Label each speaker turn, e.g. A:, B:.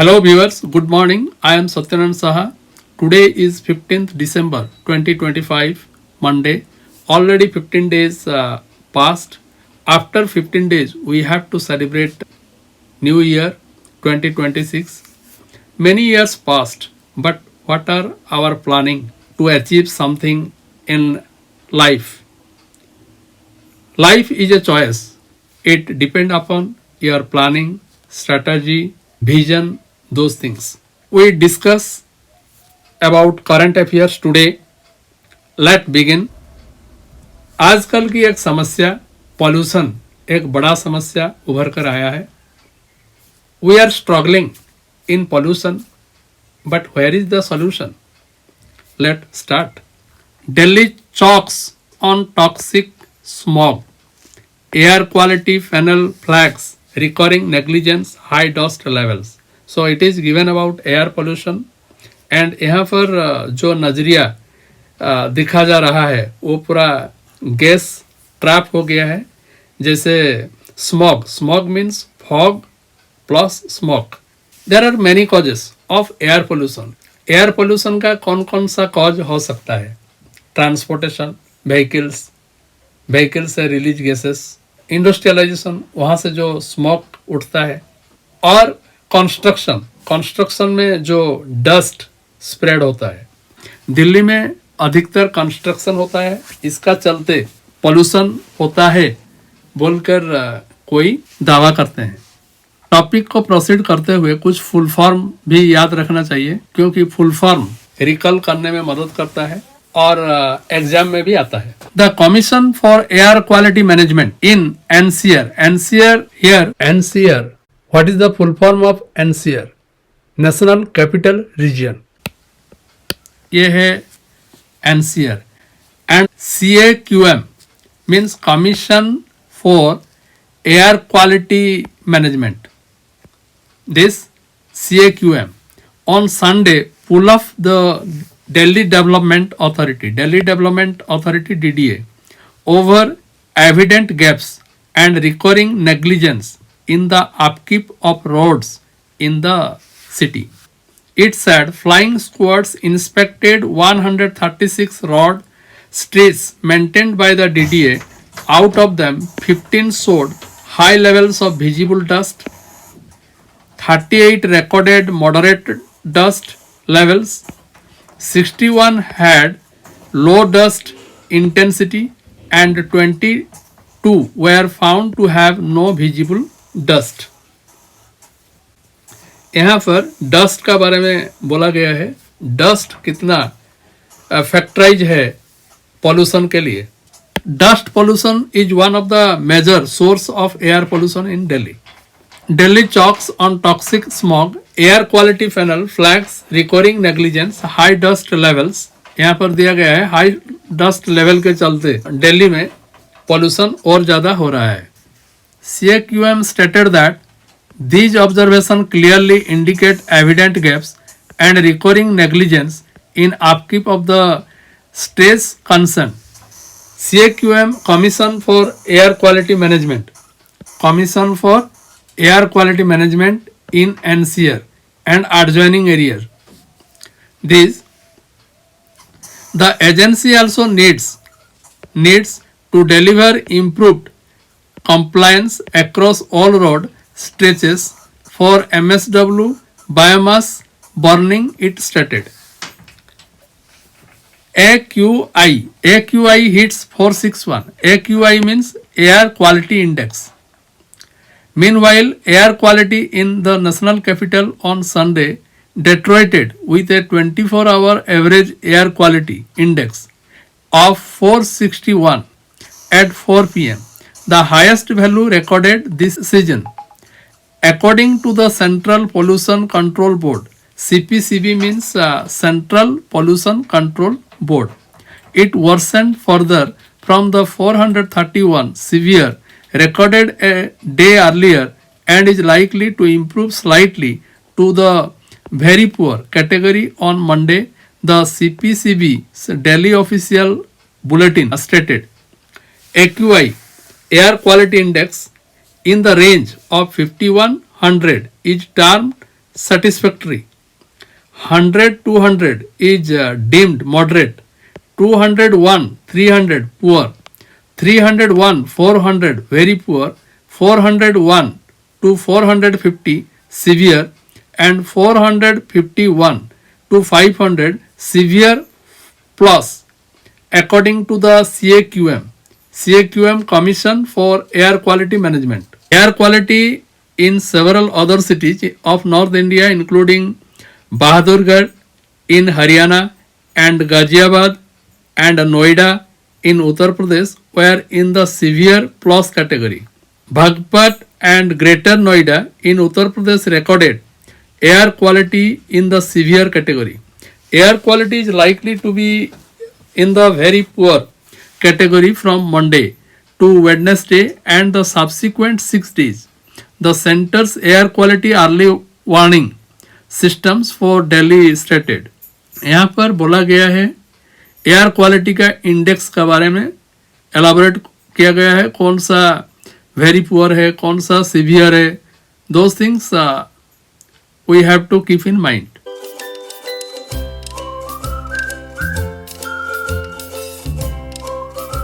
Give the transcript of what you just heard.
A: Hello viewers, good morning. I am Satyanand Saha. Today is 15th December 2025, Monday. Already 15 days passed. After 15 days, we have to celebrate New Year 2026. Many years passed, but what are our planning to achieve something in life? Life is a choice. It depends upon your planning, strategy, vision, those things. We discuss about current affairs today. Let begin. आजकल की एक समस्या pollution एक बड़ा समस्या उभर कर आया है. We are struggling in pollution, but where is the solution? Let start. Delhi chokes on toxic smog, air quality funnel flags, recurring negligence, high dust levels. So it is given about air pollution. And यहाँ पर जो नजरिया दिखा जा रहा है वो पूरा गैस ट्रैप हो गया है. जैसे smog means fog plus smoke. There are many causes of air pollution. Air pollution का कौन कौन सा कॉज हो सकता है? ट्रांसपोर्टेशन, व्हीकल से रिलीज गैसेस, इंडस्ट्रियलाइजेशन, वहाँ से जो स्मोक उठता है, और कंस्ट्रक्शन में जो डस्ट स्प्रेड होता है. दिल्ली में अधिकतर कंस्ट्रक्शन होता है, इसका चलते पोल्यूशन होता है बोलकर कोई दावा करते हैं. टॉपिक को प्रोसीड करते हुए कुछ फुल फॉर्म भी याद रखना चाहिए, क्योंकि फुल फॉर्म रिकॉल करने में मदद करता है और एग्जाम में भी आता है. The commission for air quality management in NCR. What is the full form of NCR? National capital region. ये है NCR. And CAQM means commission for air quality management. This CAQM on Sunday pull off the Delhi Development Authority DDA over evident gaps and recurring negligence in the upkeep of roads in the city. It said flying squads inspected 136 road streets maintained by the DDA. Out of them, 15 showed high levels of visible dust, 38 recorded moderate dust levels, 61 had low dust intensity, and 22 were found to have no visible dust. यहाँ पर dust का बारे में बोला गया है. Dust कितना factorise है पॉल्यूशन के लिए. Dust pollution is one of the major source of air pollution in Delhi. Delhi chalks on toxic smog, air quality funnel flags, recurring negligence, high dust levels. यहाँ पर दिया गया है हाई डस्ट लेवल के चलते दिल्ली में पॉल्यूशन और ज़्यादा हो रहा है. CAQM stated that these observations clearly indicate evident gaps and recurring negligence in upkeep of the state's concern. CAQM Commission for Air Quality Management. Commission for Air Quality Management in NCR and adjoining areas. The agency also needs to deliver improved compliance across all road stretches for MSW biomass burning, it stated. AQI hits 461. AQI means Air Quality Index. Meanwhile, air quality in the national capital on Sunday deteriorated with a 24-hour average air quality index of 461 at 4 p.m., the highest value recorded this season. According to the Central Pollution Control Board, CPCB means Central Pollution Control Board, it worsened further from the 431 severe recorded a day earlier and is likely to improve slightly to the very poor category on Monday, the CPCB's Delhi official bulletin stated. AQI, Air Quality Index, in the range of 5100 is termed satisfactory. 100 200 is deemed moderate. 201 300 poor. 301 400 very poor. 401 to 450 severe, and 451 to 500 severe plus, according to the CAQM Commission for Air Quality Management. Air quality in several other cities of North India, including Bahadurgarh in Haryana and Ghaziabad and Noida in Uttar Pradesh, were in the severe plus category. Bhagpat and Greater Noida in Uttar Pradesh recorded air quality in the severe category. Air quality is likely to be in the very poor category from Monday to Wednesday and the subsequent 6 days. The center's air quality early warning systems for Delhi stated. यहाँ पर बोला गया है air quality का index के बारे में elaborate किया गया है, कौन सा वेरी पुअर है, कौन सा सीवियर है. Those things we have to keep in mind.